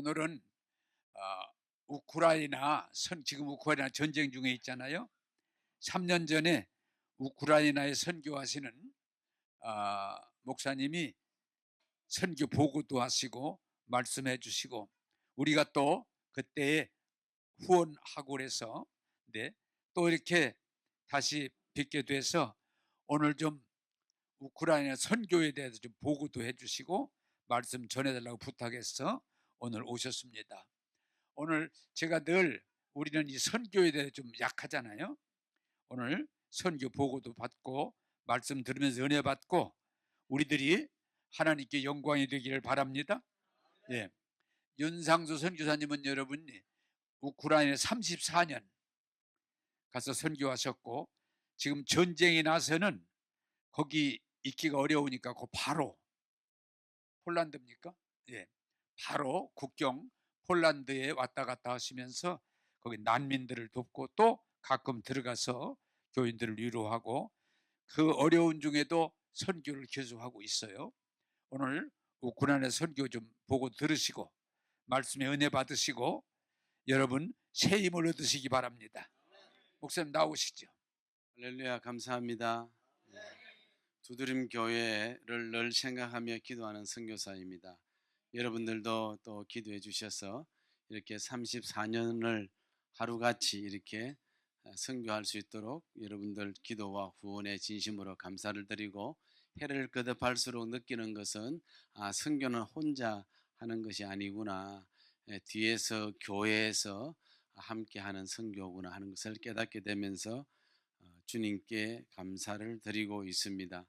오늘은 우크라이나 지금 우크라이나 전쟁 중에 있잖아요. 3년 전에 우크라이나에 선교하시는 목사님이 선교 보고도 하시고 말씀해 주시고 우리가 또 그때에 후원하고 그래서 또 이렇게 다시 뵙게 돼서 오늘 좀 우크라이나 선교에 대해서 좀 보고도 해 주시고 말씀 전해달라고 부탁해서 오늘 오셨습니다. 오늘 제가 늘 우리는 이 선교에 대해 좀 약하잖아요. 오늘 선교 보고도 받고 말씀 들으면서 은혜 받고 우리들이 하나님께 영광이 되기를 바랍니다. 예. 윤상수 선교사님은 여러분이 우크라이나에 34년 가서 선교하셨고 지금 전쟁이 나서는 거기 있기가 어려우니까 그 바로 폴란드입니까? 예. 바로 국경 폴란드에 왔다 갔다 하시면서 거기 난민들을 돕고 또 가끔 들어가서 교인들을 위로하고 그 어려운 중에도 선교를 계속하고 있어요. 오늘 우크라이나 선교 좀 보고 들으시고 말씀에 은혜 받으시고 여러분 새 힘을 얻으시기 바랍니다. 목사님 나오시죠. 할렐루야, 감사합니다. 두드림 교회를 늘 생각하며 기도하는 선교사입니다. 여러분들도 또 기도해 주셔서 이렇게 34년을 하루같이 이렇게 선교할 수 있도록 여러분들 기도와 후원의 진심으로 감사를 드리고, 해를 거듭할수록 느끼는 것은 선교는 혼자 하는 것이 아니구나, 뒤에서 교회에서 함께 하는 선교구나 하는 것을 깨닫게 되면서 주님께 감사를 드리고 있습니다.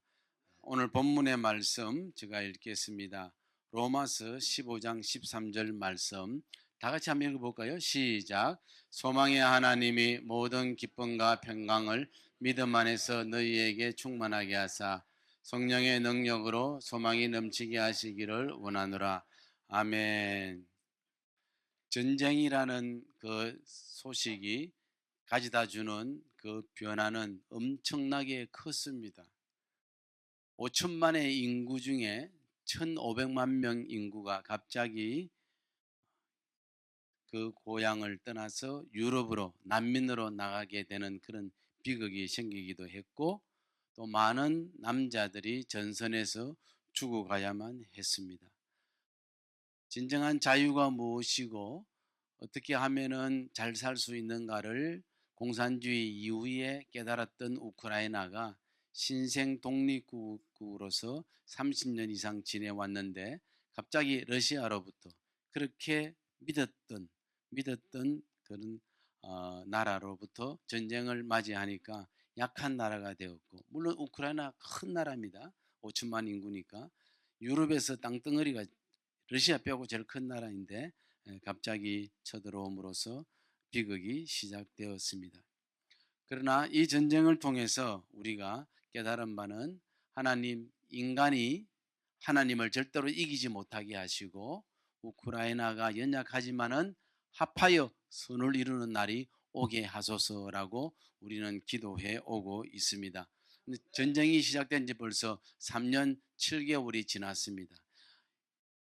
오늘 본문의 말씀 제가 읽겠습니다. 로마서 15장 13절 말씀 다 같이 한번 읽어볼까요? 시작. 소망의 하나님이 모든 기쁨과 평강을 믿음 안에서 너희에게 충만하게 하사 성령의 능력으로 소망이 넘치게 하시기를 원하노라. 아멘. 전쟁이라는 그 소식이 가져다 주는 그 변화는 엄청나게 컸습니다. 5천만의 인구 중에 1,500만 명 인구가 갑자기 그 고향을 떠나서 유럽으로 난민으로 나가게 되는 그런 비극이 생기기도 했고, 또 많은 남자들이 전선에서 죽어가야만 했습니다. 진정한 자유가 무엇이고 어떻게 하면은 잘 살 수 있는가를 공산주의 이후에 깨달았던 우크라이나가 신생 독립국으로서 30년 이상 지내왔는데 갑자기 러시아로부터 그렇게 믿었던 그런 나라로부터 전쟁을 맞이하니까 약한 나라가 되었고, 물론 우크라이나 큰 나라입니다. 5천만 인구니까 유럽에서 땅덩어리가 러시아 빼고 제일 큰 나라인데 갑자기 쳐들어옴으로써 비극이 시작되었습니다. 그러나 이 전쟁을 통해서 우리가 깨달은 바는 인간이 하나님을 절대로 이기지 못하게 하시고 우크라이나가 연약하지만은 합하여 선을 이루는 날이 오게 하소서라고 우리는 기도해 오고 있습니다. 전쟁이 시작된 지 벌써 3년 7개월이 지났습니다.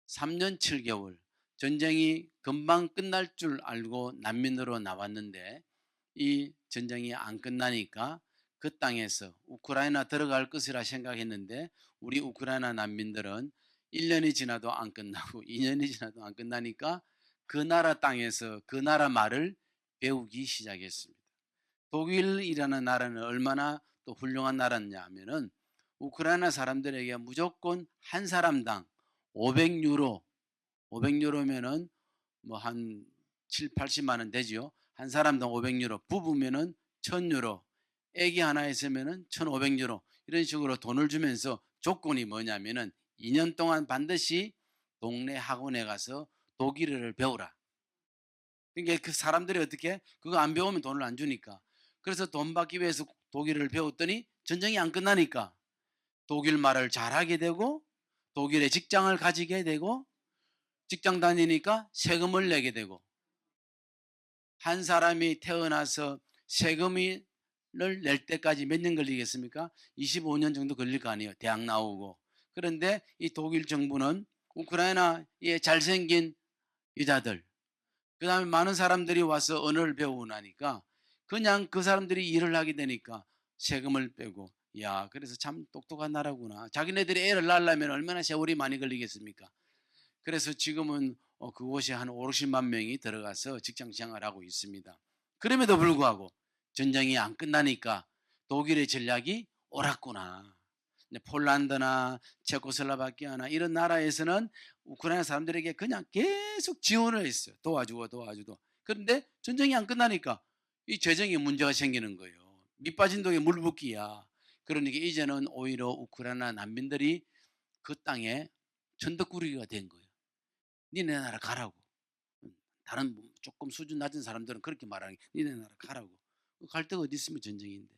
3년 7개월 전쟁이 금방 끝날 줄 알고 난민으로 나왔는데 이 전쟁이 안 끝나니까 그 땅에서 우크라이나 들어갈 것이라 생각했는데 우리 우크라이나 난민들은 1년이 지나도 안 끝나고 2년이 지나도 안 끝나니까 그 나라 땅에서 그 나라 말을 배우기 시작했습니다. 독일이라는 나라는 얼마나 또 훌륭한 나라냐 하면은 우크라이나 사람들에게 무조건 한 사람당 500유로, 500유로면은 뭐 한 7, 80만 원 되지요. 한 사람당 500유로, 부부면은 1000유로, 애기 하나 있으면은 1500유로, 이런 식으로 돈을 주면서 조건이 뭐냐면은 2년 동안 반드시 동네 학원에 가서 독일어를 배우라. 그러니까 그 사람들이 어떻게 그거 안 배우면 돈을 안 주니까. 그래서 돈 받기 위해서 독일어를 배웠더니 전쟁이 안 끝나니까 독일 말을 잘하게 되고 독일에 직장을 가지게 되고 직장 다니니까 세금을 내게 되고, 한 사람이 태어나서 세금을 낼 때까지 몇 년 걸리겠습니까? 25년 정도 걸릴 거 아니에요. 대학 나오고. 그런데 이 독일 정부는 우크라이나의 잘생긴 여자들, 그다음에 많은 사람들이 와서 언어를 배우고 나니까 그냥 그 사람들이 일을 하게 되니까 세금을 빼고, 야, 그래서 참 똑똑한 나라구나. 자기네들이 애를 낳으려면 얼마나 세월이 많이 걸리겠습니까? 그래서 지금은 그곳에 한 5, 60만 명이 들어가서 직장 생활하고 있습니다. 그럼에도 불구하고 전쟁이 안 끝나니까 독일의 전략이 옳았구나. 근데 폴란드나 체코슬로바키아나 이런 나라에서는 우크라이나 사람들에게 그냥 계속 지원을 했어요. 도와주고 도와주고. 그런데 전쟁이 안 끝나니까 이 재정에 문제가 생기는 거예요. 밑 빠진 독에 물 붓기야. 그러니까 이제는 오히려 우크라이나 난민들이 그 땅에 천덕꾸러기가 된 거예요. 니네 나라 가라고. 다른 조금 수준 낮은 사람들은 그렇게 말하는 게, 니네 나라 가라고. 갈 데가 어디 있으면 전쟁인데.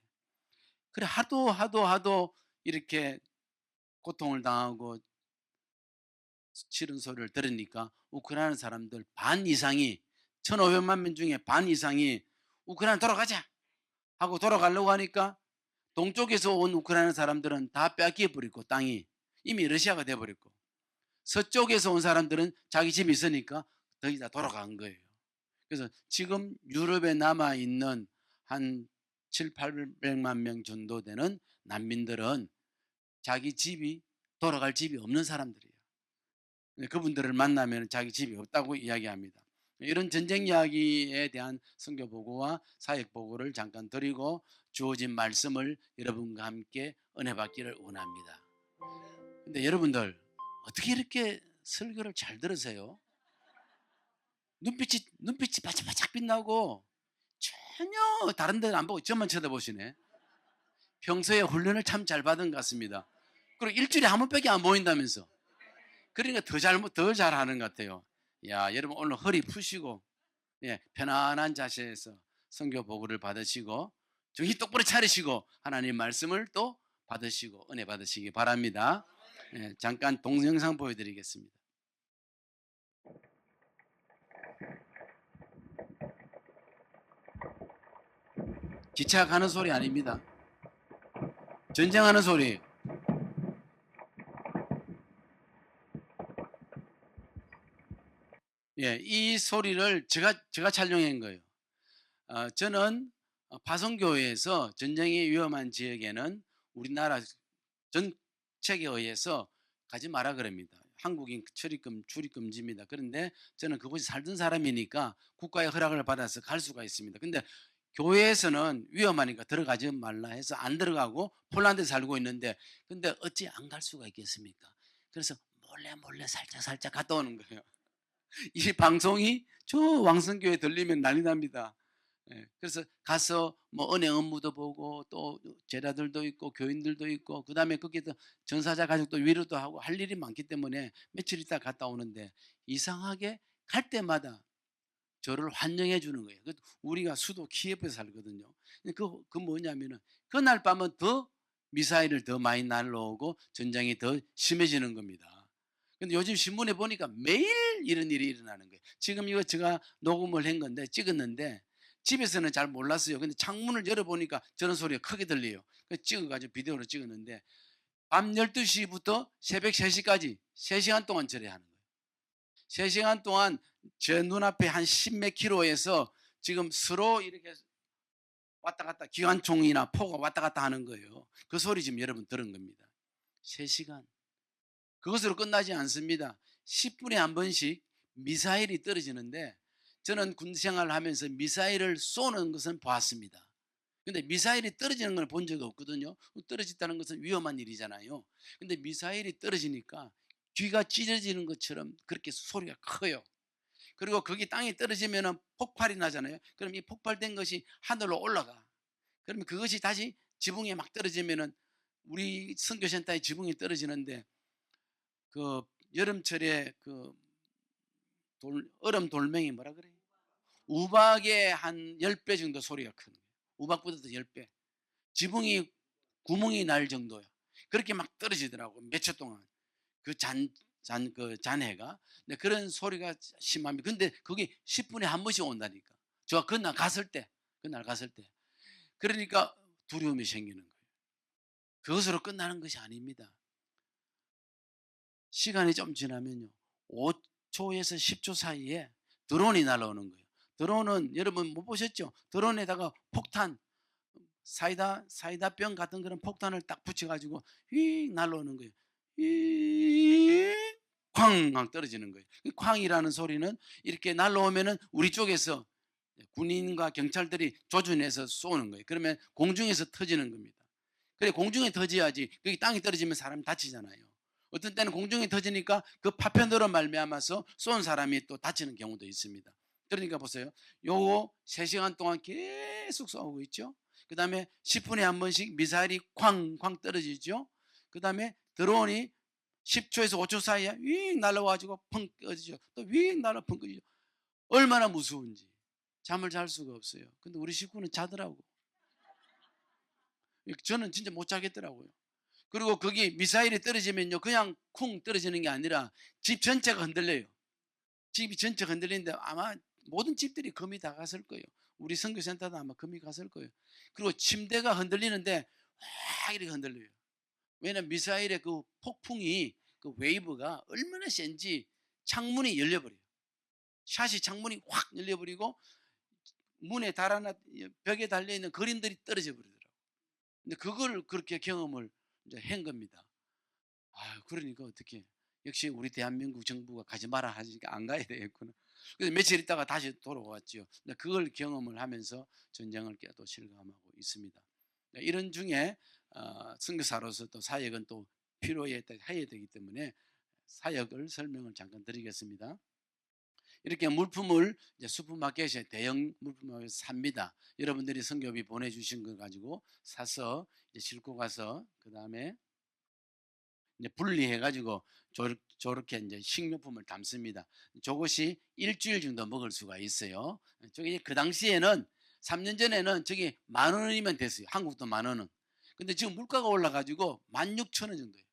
그래, 하도 이렇게 고통을 당하고 치른 소리를 들으니까 우크라이나 사람들 반 이상이, 1,500만 명 중에 반 이상이 우크라이나 돌아가자 하고 돌아가려고 하니까 동쪽에서 온 우크라이나 사람들은 다 뺏겨 버리고, 땅이 이미 러시아가 돼 버렸고, 서쪽에서 온 사람들은 자기 집이 있으니까 거의 다 돌아간 거예요. 그래서 지금 유럽에 남아 있는 한 7, 800만 명 정도 되는 난민들은 자기 집이, 돌아갈 집이 없는 사람들이에요. 그분들을 만나면 자기 집이 없다고 이야기합니다. 이런 전쟁 이야기에 대한 선교 보고와 사역 보고를 잠깐 드리고 주어진 말씀을 여러분과 함께 은혜 받기를 원합니다. 근데 여러분들 어떻게 이렇게 설교를 잘 들으세요? 눈빛이 바짝바짝 빛나고 전혀 다른 데는 안 보고 저만 쳐다보시네. 평소에 훈련을 참 잘 받은 것 같습니다. 그리고 일주일에 한 번밖에 안 보인다면서. 그러니까 더 잘하는 것 같아요. 야, 여러분 오늘 허리 푸시고, 예, 편안한 자세에서 선교 보고를 받으시고 정신 똑바로 차리시고 하나님 말씀을 또 받으시고 은혜 받으시기 바랍니다. 예, 잠깐 동영상 보여드리겠습니다. 기차 가는 소리 아닙니다. 전쟁하는 소리. 예, 이 소리를 제가 촬영한 거예요. 저는 파송교회에서 전쟁이 위험한 지역에는 우리나라 정책에 의해서 가지 마라 그럽니다. 한국인 출입 금지입니다. 그런데 저는 그곳에 살던 사람이니까 국가의 허락을 받아서 갈 수가 있습니다. 근데 교회에서는 위험하니까 들어가지 말라 해서 안 들어가고 폴란드에 살고 있는데, 근데 어찌 안 갈 수가 있겠습니까? 그래서 몰래 살짝 갔다 오는 거예요. 이 방송이 저 왕성교회 들리면 난리 납니다. 예, 그래서 가서 뭐 은혜 업무도 보고 또 제자들도 있고 교인들도 있고 그다음에 거기서 전사자 가족도 위로도 하고 할 일이 많기 때문에 며칠 있다 갔다 오는데, 이상하게 갈 때마다 저를 환영해 주는 거예요. 우리가 수도 키예프에 살거든요. 그 뭐냐면은 그날 밤은 더 미사일을 더 많이 날라오고 전쟁이 더 심해지는 겁니다. 근데 요즘 신문에 보니까 매일 이런 일이 일어나는 거예요. 지금 이거 제가 녹음을 한 건데, 찍었는데 집에서는 잘 몰랐어요. 근데 창문을 열어보니까 저런 소리가 크게 들려요. 그래서 찍어가지고 비디오로 찍었는데, 밤 12시부터 새벽 3시까지 3시간 동안 절해하는 거예요. 3시간 동안 제 눈앞에 한 10몇 킬로에서 지금 서로 이렇게 왔다 갔다 기관총이나 포가 왔다 갔다 하는 거예요. 그 소리 지금 여러분 들은 겁니다. 3시간. 그것으로 끝나지 않습니다. 10분에 한 번씩 미사일이 떨어지는데, 저는 군 생활을 하면서 미사일을 쏘는 것은 봤습니다. 근데 미사일이 떨어지는 걸 본 적이 없거든요. 떨어졌다는 것은 위험한 일이잖아요. 근데 미사일이 떨어지니까 귀가 찢어지는 것처럼 그렇게 소리가 커요. 그리고 거기 땅에 떨어지면 폭발이 나잖아요. 그럼 이 폭발된 것이 하늘로 올라가. 그러면 그것이 다시 지붕에 막 떨어지면은, 우리 선교센터에 지붕이 떨어지는데 그 여름철에 그 얼음 돌멩이 뭐라 그래? 우박의 한 10배 정도 소리가 큰 거예요. 우박보다 더 10배. 지붕이 구멍이 날 정도야. 그렇게 막 떨어지더라고. 몇 초 동안. 그 잔해가. 근데 그런 소리가 심합니다. 근데 그게 10분에 한 번씩 온다니까. 제가 그날 갔을 때. 그러니까 두려움이 생기는 거예요. 그것으로 끝나는 것이 아닙니다. 시간이 좀 지나면요, 8초에서 10초 사이에 드론이 날아오는 거예요. 드론은 여러분 못 보셨죠? 드론에다가 폭탄, 사이다병 같은 그런 폭탄을 딱 붙여가지고 휙 날아오는 거예요. 쾅 떨어지는 거예요. 쾅이라는 소리는 이렇게 날아오면은 우리 쪽에서 군인과 경찰들이 조준해서 쏘는 거예요. 그러면 공중에서 터지는 겁니다. 그래 공중에 터져야지. 거기 땅에 떨어지면 사람이 다치잖아요. 어떤 때는 공중에 터지니까 그 파편으로 말미암아서 쏜 사람이 또 다치는 경우도 있습니다. 그러니까 보세요. 요거 3시간 동안 계속 쏘고 있죠. 그 다음에 10분에 한 번씩 미사일이 쾅쾅 떨어지죠. 그 다음에 드론이 10초에서 5초 사이에 윙 날아와가지고 펑 꺼지죠. 또 윙 날아 펑 꺼지죠. 얼마나 무서운지 잠을 잘 수가 없어요. 근데 우리 식구는 자더라고. 저는 진짜 못 자겠더라고요. 그리고 거기 미사일이 떨어지면요 그냥 쿵 떨어지는 게 아니라 집 전체가 흔들려요. 집이 전체가 흔들리는데 아마 모든 집들이 금이 다 갔을 거예요. 우리 선교센터도 아마 금이 갔을 거예요. 그리고 침대가 흔들리는데 확 이렇게 흔들려요. 왜냐면 미사일의 그 폭풍이 그 웨이브가 얼마나 센지 창문이 열려버려요. 샷이 창문이 확 열려버리고 문에 달아나 벽에 달려있는 그림들이 떨어져 버리더라고요. 근데 그걸 그렇게 경험을 이제 한 겁니다. 아, 그러니까 어떻게 역시 우리 대한민국 정부가 가지 마라 하니까 안 가야 되겠구나. 그래서 며칠 있다가 다시 돌아왔죠. 근데 그걸 경험을 하면서 전쟁을 또 실감하고 있습니다. 이런 중에 선교사로서 또 사역은 또 필요해야 되기 때문에 사역을 설명을 잠깐 드리겠습니다. 이렇게 물품을 이제 슈퍼마켓에 대형 물품마켓에서 삽니다. 여러분들이 선교비 보내주신 거 가지고 사서 이제 싣고 가서 그 다음에 이제 분리해가지고 저렇게 이제 식료품을 담습니다. 저것이 일주일 정도 먹을 수가 있어요. 저기 그 당시에는 3년 전에는 저기 10,000원이면 됐어요. 한국도 10,000원은. 근데 지금 물가가 올라가지고 16,000원 정도예요.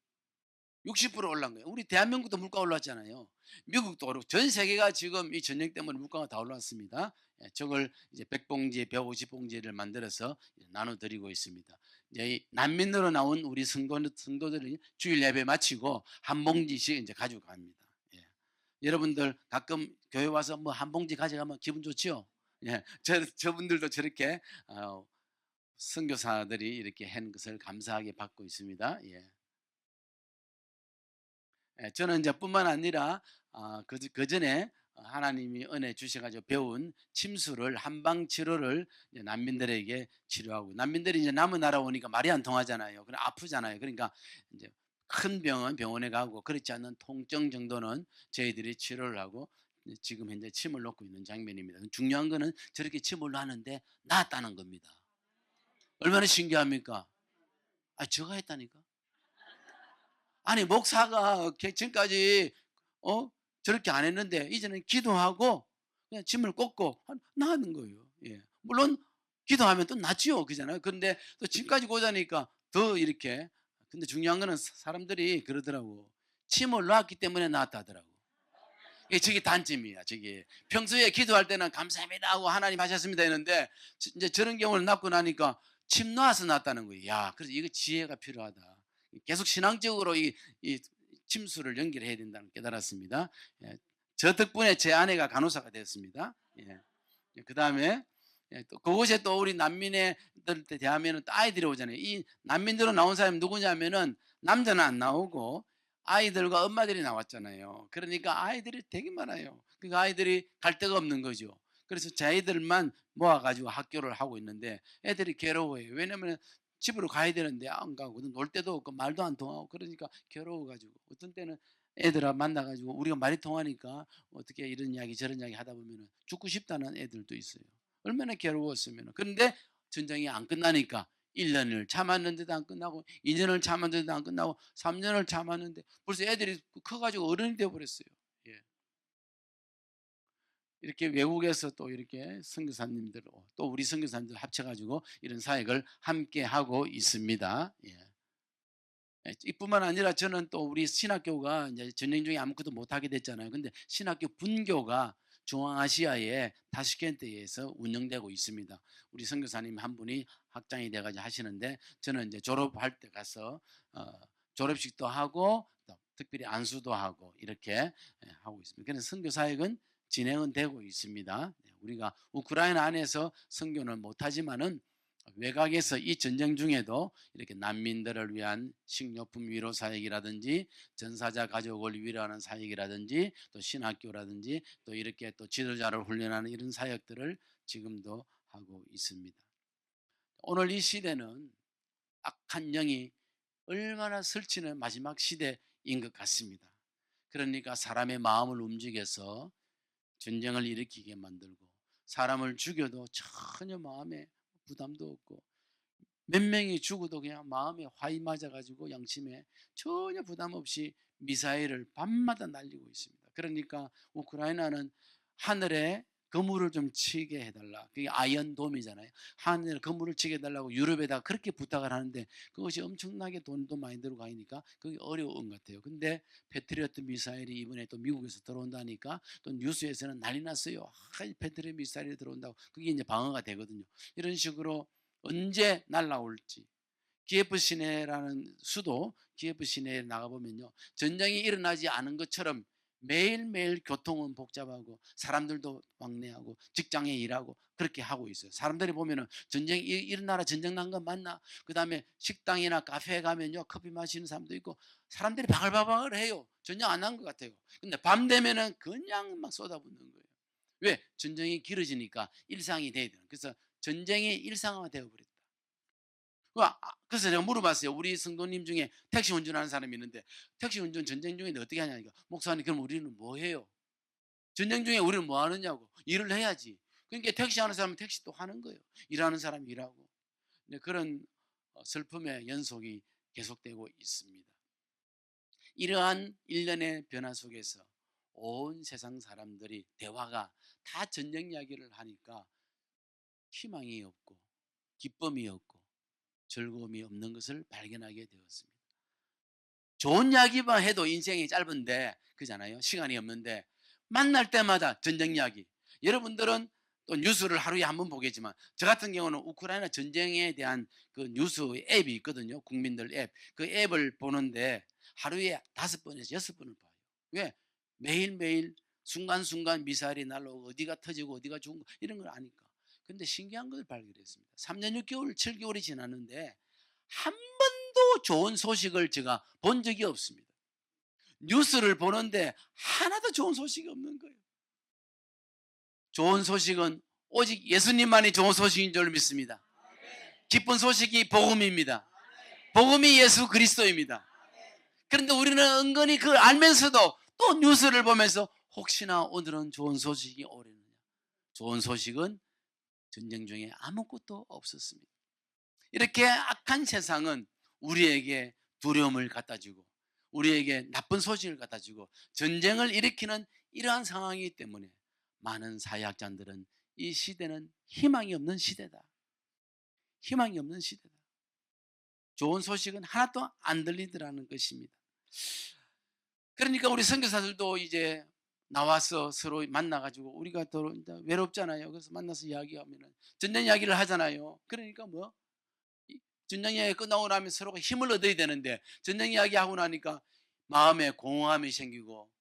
60% 올라간 거예요. 우리 대한민국도 물가 올랐잖아요. 미국도 오르고 전 세계가 지금 이 전쟁 때문에 물가가 다 올랐습니다. 저걸 이제 100봉지, 150봉지를 만들어서 나눠드리고 있습니다. 이제 이 난민으로 나온 우리 성도들이 주일 예배 마치고 한 봉지씩 이제 가지고 갑니다. 예. 여러분들 가끔 교회 와서 뭐 한 봉지 가져가면 기분 좋지요? 예. 저분들도 저렇게 선교사들이 이렇게 한 것을 감사하게 받고 있습니다. 예. 저는 이제 뿐만 아니라 그 전에 하나님이 은혜 주셔가지고 배운 침수를 한방 치료를 난민들에게 치료하고 난민들이 이제 남의 나라 오니까 말이 안 통하잖아요. 그럼 아프잖아요. 그러니까 이제 큰 병은 병원에 가고 그렇지 않은 통증 정도는 저희들이 치료를 하고 지금 현재 침을 놓고 있는 장면입니다. 중요한 거는 저렇게 침을 놨는데 낫다는 겁니다. 얼마나 신기합니까? 제가 했다니까. 아니 목사가 지금까지 저렇게 안 했는데 이제는 기도하고 그냥 짐을 꽂고 나는 거예요. 예. 물론 기도하면 또 낫지요, 그잖아요. 그런데 또 짐까지 꽂으니까 더 이렇게. 근데 중요한 거는 사람들이 그러더라고. 침을 놨기 때문에 낫다더라고. 저게 단점이야. 저게 평소에 기도할 때는 감사합니다 하고 하나님 하셨습니다 했는데 이제 저런 경우를 낫고 나니까 침 놔서 낫다는 거예요. 야, 그래서 이거 지혜가 필요하다. 계속 신앙적으로 이 침수를 연결해야 된다는 깨달았습니다. 예, 저 덕분에 제 아내가 간호사가 되었습니다. 예. 그 다음에 또 그곳에 또 우리 난민들 때 대하면은 또 아이들이 오잖아요. 이 난민들로 나온 사람이 누구냐면은 남자는 안 나오고 아이들과 엄마들이 나왔잖아요. 그러니까 아이들이 되게 많아요. 그러니까 아이들이 갈 데가 없는 거죠. 그래서 자기들만 모아가지고 학교를 하고 있는데 애들이 괴로워해요. 왜냐면 집으로 가야 되는데 안 가고 놀 데도 없고 말도 안 통하고 그러니까 괴로워가지고 어떤 때는 애들아 만나가지고 우리가 말이 통하니까 어떻게 이런 이야기 저런 이야기 하다 보면 죽고 싶다는 애들도 있어요. 얼마나 괴로웠으면. 그런데 전쟁이 안 끝나니까 1년을 참았는데도 안 끝나고 2년을 참았는데도 안 끝나고 3년을 참았는데 벌써 애들이 커가지고 어른이 되어버렸어요. 예. 이렇게 외국에서 또 이렇게 선교사님들 또 우리 선교사님들 합쳐가지고 이런 사역을 함께 하고 있습니다. 예. 이뿐만 아니라 저는 또 우리 신학교가 이제 전쟁 중에 아무것도 못하게 됐잖아요. 근데 신학교 분교가 중앙아시아의 타슈켄트에서 운영되고 있습니다. 우리 선교사님 한 분이 학장이 돼가지고 하시는데 저는 이제 졸업할 때 가서 졸업식도 하고 특별히 안수도 하고 이렇게 하고 있습니다. 그래서 선교 사역은 진행은 되고 있습니다. 우리가 우크라이나 안에서 선교는 못하지만은 외곽에서 이 전쟁 중에도 이렇게 난민들을 위한 식료품 위로 사역이라든지 전사자 가족을 위로하는 사역이라든지 또 신학교라든지 또 이렇게 또 지도자를 훈련하는 이런 사역들을 지금도 하고 있습니다. 오늘 이 시대는 악한 영이 얼마나 설치는 마지막 시대인 것 같습니다. 그러니까 사람의 마음을 움직여서 전쟁을 일으키게 만들고 사람을 죽여도 전혀 마음에 부담도 없고 몇 명이 죽어도 그냥 마음에 화이 맞아가지고 양심에 전혀 부담 없이 미사일을 밤마다 날리고 있습니다. 그러니까 우크라이나는 하늘에 그물을 좀 치게 해달라. 그게 아이언돔이잖아요. 하늘에 그물을 치게 해달라고 유럽에다 그렇게 부탁을 하는데 그것이 엄청나게 돈도 많이 들어가니까 그게 어려운 것 같아요. 근데 패트리어트 미사일이 이번에 또 미국에서 들어온다니까 또 뉴스에서는 난리 났어요. 패트리어트 미사일이 들어온다고. 그게 이제 방어가 되거든요. 이런 식으로 언제 날라올지. 키예프 시내라는 수도 키예프 시내에 나가보면요, 전쟁이 일어나지 않은 것처럼 매일매일 교통은 복잡하고 사람들도 왕래하고 직장에 일하고 그렇게 하고 있어요. 사람들이 보면은 전쟁이 일어나라, 전쟁 난 건 맞나? 그 다음에 식당이나 카페에 가면요, 커피 마시는 사람도 있고 사람들이 바글바글 해요. 전쟁 안 난 것 같아요. 근데 밤 되면은 그냥 막 쏟아붓는 거예요. 왜? 전쟁이 길어지니까 일상이 돼야 돼요. 그래서 전쟁이 일상화가 되어버렸다. 그래서 제가 물어봤어요. 우리 성도님 중에 택시 운전하는 사람이 있는데 택시 운전 전쟁 중에 어떻게 하냐니까, 목사님 그럼 우리는 뭐 해요? 전쟁 중에 우리는 뭐 하느냐고. 일을 해야지. 그러니까 택시 하는 사람은 택시 또 하는 거예요. 일하는 사람이 일하고. 네, 그런 슬픔의 연속이 계속되고 있습니다. 이러한 일련의 변화 속에서 온 세상 사람들이 대화가 다 전쟁 이야기를 하니까 희망이 없고 기쁨이 없고 즐거움이 없는 것을 발견하게 되었습니다. 좋은 이야기만 해도 인생이 짧은데, 그잖아요. 시간이 없는데 만날 때마다 전쟁 이야기. 여러분들은 또 뉴스를 하루에 한 번 보겠지만 저 같은 경우는 우크라이나 전쟁에 대한 그 뉴스 앱이 있거든요. 국민들 앱. 그 앱을 보는데 하루에 5번에서 6번을 봐요. 왜? 매일매일 순간순간 미사일이 날라오고 어디가 터지고 어디가 죽은 거 이런 걸 아니까. 근데 신기한 걸 발견했습니다. 3년 6개월, 7개월이 지났는데 한 번도 좋은 소식을 제가 본 적이 없습니다. 뉴스를 보는데 하나도 좋은 소식이 없는 거예요. 좋은 소식은 오직 예수님만이 좋은 소식인 줄 믿습니다. 기쁜 소식이 복음입니다. 복음이 예수 그리스도입니다. 그런데 우리는 은근히 그걸 알면서도 또 뉴스를 보면서 혹시나 오늘은 좋은 소식이 오려느냐. 좋은 소식은 전쟁 중에 아무것도 없었습니다. 이렇게 악한 세상은 우리에게 두려움을 갖다 주고 우리에게 나쁜 소식을 갖다 주고 전쟁을 일으키는 이러한 상황이기 때문에 많은 사회학자들은 이 시대는 희망이 없는 시대다. 희망이 없는 시대다. 좋은 소식은 하나도 안 들리더라는 것입니다. 그러니까 우리 선교사들도 이제 나와서 서로 만나가지고 우리가 더 외롭잖아요. 그래서 만나서 이야기하면 전쟁 이야기를 하잖아요. 그러니까 뭐 전쟁 이야기 끝나고 나면 서로가 힘을 얻어야 되는데 전쟁 이야기 하고 나니까 마음에 공허함이 생기고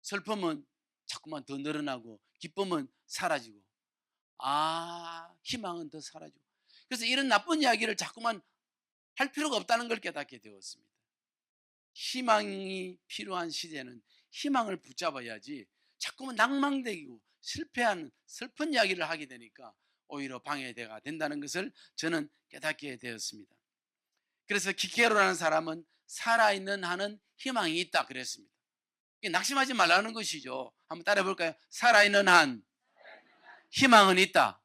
슬픔은 자꾸만 더 늘어나고 기쁨은 사라지고 희망은 더 사라지고, 그래서 이런 나쁜 이야기를 자꾸만 할 필요가 없다는 걸 깨닫게 되었습니다. 희망이 필요한 시대는 희망을 붙잡아야지 자꾸만 낭망되고 실패하는 슬픈 이야기를 하게 되니까 오히려 방해가 된다는 것을 저는 깨닫게 되었습니다. 그래서 기케로라는 사람은 살아있는 한은 희망이 있다 그랬습니다. 낙심하지 말라는 것이죠. 한번 따라해 볼까요? 살아있는 한 희망은 있다.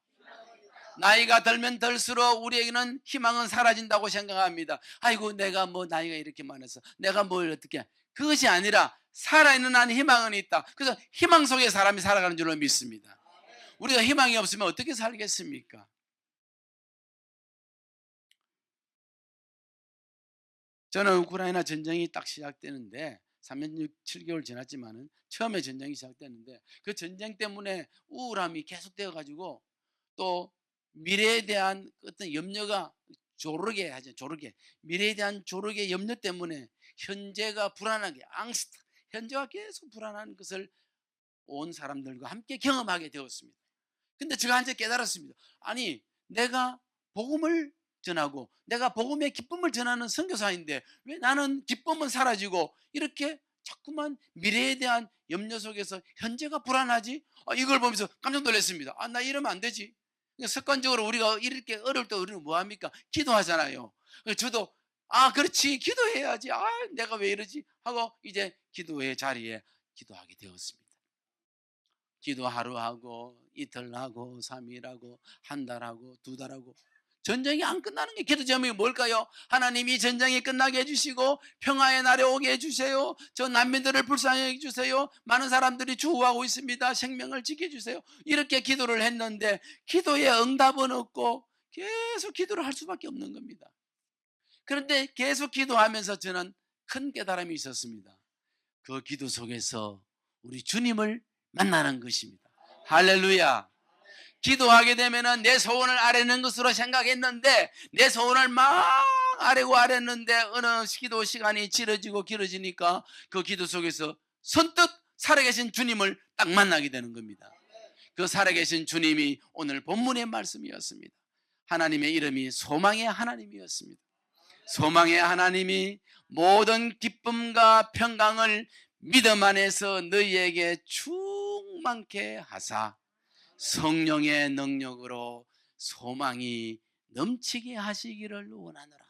나이가 들면 들수록 우리에게는 희망은 사라진다고 생각합니다. 아이고 내가 뭐 나이가 이렇게 많아서 내가 뭘 어떻게, 그것이 아니라 살아있는 한 희망은 있다. 그래서 희망 속에 사람이 살아가는 줄로 믿습니다. 우리가 희망이 없으면 어떻게 살겠습니까? 저는 우크라이나 전쟁이 딱 시작되는데 3년 7개월 지났지만은 처음에 전쟁이 시작됐는데 그 전쟁 때문에 우울함이 계속되어 가지고 또 미래에 대한 어떤 염려가 조르게 하죠. 조르게. 미래에 대한 조르게 염려 때문에 현재가 불안하게 앙스트, 현재가 계속 불안한 것을 온 사람들과 함께 경험하게 되었습니다. 근데 제가 이제 깨달았습니다. 아니, 내가 복음을 전하고 내가 복음의 기쁨을 전하는 선교사인데 왜 나는 기쁨은 사라지고 이렇게 자꾸만 미래에 대한 염려 속에서 현재가 불안하지? 이걸 보면서 깜짝 놀랐습니다. 나 이러면 안 되지. 그러니까 습관적으로 우리가 이렇게 어려울 때 우리는 뭐 합니까? 기도하잖아요. 그래서 저도 그렇지, 기도해야지. 내가 왜 이러지? 하고 이제 기도의 자리에 기도하게 되었습니다. 기도 하루 하고 이틀 하고 3일 하고 한 달 하고 2달 하고 전쟁이 안 끝나는 게 기도 제목이 뭘까요? 하나님이 전쟁이 끝나게 해주시고 평화의 날에 오게 해주세요. 저 난민들을 불쌍히 해주세요. 많은 사람들이 주우하고 있습니다. 생명을 지켜주세요. 이렇게 기도를 했는데 기도에 응답은 없고 계속 기도를 할 수밖에 없는 겁니다. 그런데 계속 기도하면서 저는 큰 깨달음이 있었습니다. 그 기도 속에서 우리 주님을 만나는 것입니다. 할렐루야. 기도하게 되면은 내 소원을 아뢰는 것으로 생각했는데 내 소원을 막 아뢰고 아뢰는데 어느 기도 시간이 길어지니까 그 기도 속에서 선뜻 살아계신 주님을 딱 만나게 되는 겁니다. 그 살아계신 주님이 오늘 본문의 말씀이었습니다. 하나님의 이름이 소망의 하나님이었습니다. 소망의 하나님이 모든 기쁨과 평강을 믿음 안에서 너희에게 충만케 하사 성령의 능력으로 소망이 넘치게 하시기를 원하노라.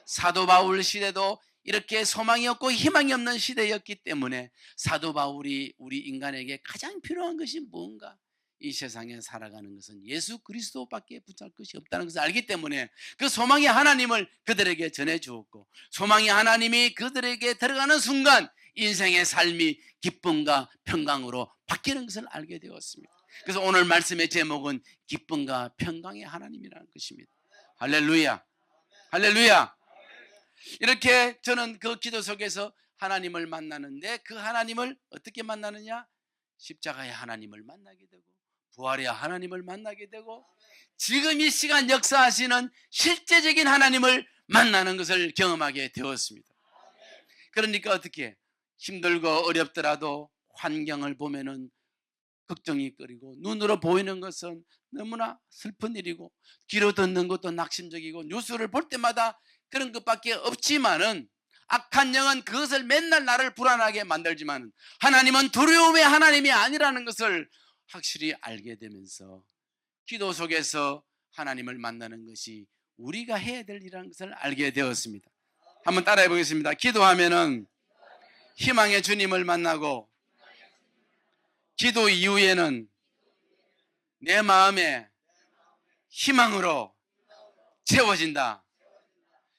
사도 바울 시대도 이렇게 소망이 없고 희망이 없는 시대였기 때문에 사도 바울이 우리 인간에게 가장 필요한 것이 뭔가? 이 세상에 살아가는 것은 예수 그리스도밖에 붙잡을 것이 없다는 것을 알기 때문에 그 소망의 하나님을 그들에게 전해주었고, 소망의 하나님이 그들에게 들어가는 순간 인생의 삶이 기쁨과 평강으로 바뀌는 것을 알게 되었습니다. 그래서 오늘 말씀의 제목은 기쁨과 평강의 하나님이라는 것입니다. 할렐루야, 할렐루야. 이렇게 저는 그 기도 속에서 하나님을 만나는데 그 하나님을 어떻게 만나느냐? 십자가의 하나님을 만나게 되고 부활의 하나님을 만나게 되고 지금 이 시간 역사하시는 실제적인 하나님을 만나는 것을 경험하게 되었습니다. 그러니까 어떻게 힘들고 어렵더라도 환경을 보면은 걱정이 끓이고 눈으로 보이는 것은 너무나 슬픈 일이고 귀로 듣는 것도 낙심적이고 뉴스를 볼 때마다 그런 것밖에 없지만은 악한 영은 그것을 맨날 나를 불안하게 만들지만 하나님은 두려움의 하나님이 아니라는 것을 확실히 알게 되면서 기도 속에서 하나님을 만나는 것이 우리가 해야 될 일이라는 것을 알게 되었습니다. 한번 따라해 보겠습니다. 기도하면은 희망의 주님을 만나고 기도 이후에는 내 마음에 희망으로 채워진다.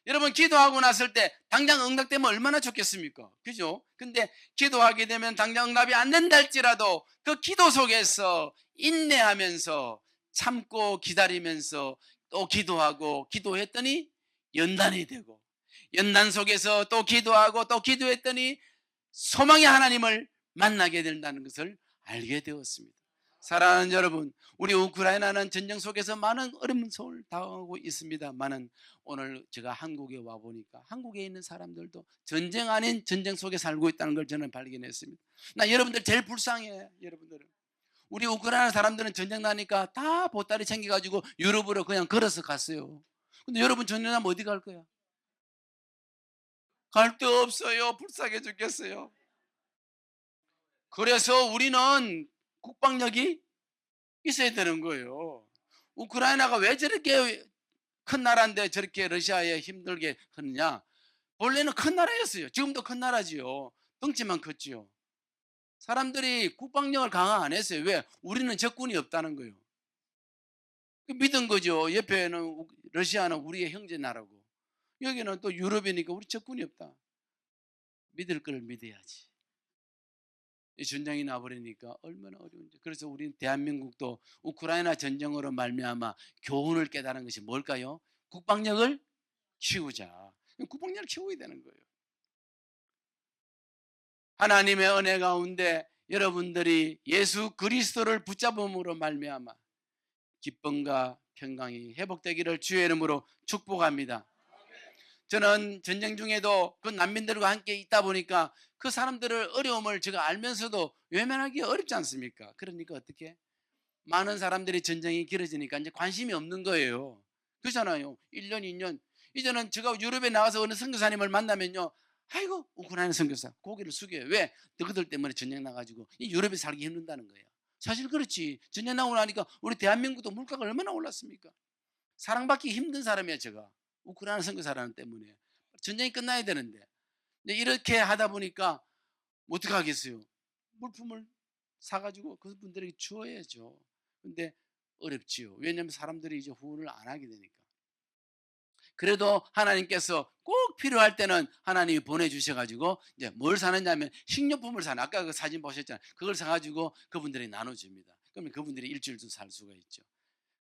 여러분, 기도하고 났을 때 당장 응답되면 얼마나 좋겠습니까? 그죠? 근데 기도하게 되면 당장 응답이 안 된다 할지라도 그 기도 속에서 인내하면서 참고 기다리면서 또 기도하고 기도했더니 연단이 되고 연단 속에서 또 기도하고 또 기도했더니 소망의 하나님을 만나게 된다는 것을 알게 되었습니다. 사랑하는 여러분, 우리 우크라이나는 전쟁 속에서 많은 어려움을 당하고 있습니다만은 오늘 제가 한국에 와 보니까 한국에 있는 사람들도 전쟁 아닌 전쟁 속에 살고 있다는 걸 저는 발견했습니다. 나 여러분들 제일 불쌍해. 여러분들은 우리 우크라이나 사람들은 전쟁 나니까 다 보따리 챙겨가지고 유럽으로 그냥 걸어서 갔어요. 근데 여러분 전쟁 나면 어디 갈 거야? 갈 데 없어요. 불쌍해 죽겠어요. 그래서 우리는 국방력이 있어야 되는 거예요. 우크라이나가 왜 저렇게 큰 나라인데 저렇게 러시아에 힘들게 하느냐? 원래는 큰 나라였어요. 지금도 큰 나라지요. 덩치만 컸지요. 사람들이 국방력을 강화 안 했어요. 왜? 우리는 적군이 없다는 거예요. 믿은 거죠. 옆에는 러시아는 우리의 형제 나라고 여기는 또 유럽이니까 우리 적군이 없다. 믿을 걸 믿어야지. 이 전쟁이 나버리니까 얼마나 어려운지. 그래서 우리는 대한민국도 우크라이나 전쟁으로 말미암아 교훈을 깨달은 것이 뭘까요? 국방력을 키우자. 국방력을 키워야 되는 거예요. 하나님의 은혜 가운데 여러분들이 예수 그리스도를 붙잡음으로 말미암아 기쁨과 평강이 회복되기를 주의 이름으로 축복합니다. 저는 전쟁 중에도 그 난민들과 함께 있다 보니까 그 사람들을 어려움을 제가 알면서도 외면하기 어렵지 않습니까? 그러니까 어떻게? 많은 사람들이 전쟁이 길어지니까 이제 관심이 없는 거예요. 그렇잖아요. 1년, 2년. 이제는 제가 유럽에 나가서 어느 선교사님을 만나면요. 아이고, 우크라이나 선교사 고개를 숙여요. 왜? 너희들 때문에 전쟁 나가지고 이 유럽에 살기 힘든다는 거예요. 사실 그렇지. 전쟁 나고 나니까 우리 대한민국도 물가가 얼마나 올랐습니까? 사랑받기 힘든 사람이야 제가. 우크라이나 선교사라는 때문에. 전쟁이 끝나야 되는데. 근데 이렇게 하다 보니까 어떻게 하겠어요? 물품을 사가지고 그분들에게 주어야죠. 근데 어렵지요. 왜냐하면 사람들이 이제 후원을 안 하게 되니까. 그래도 하나님께서 꼭 필요할 때는 하나님이 보내주셔가지고 이제 뭘 사느냐면 식료품을 사는, 아까 그 사진 보셨잖아요. 그걸 사가지고 그분들이 나눠줍니다. 그러면 그분들이 일주일도 살 수가 있죠.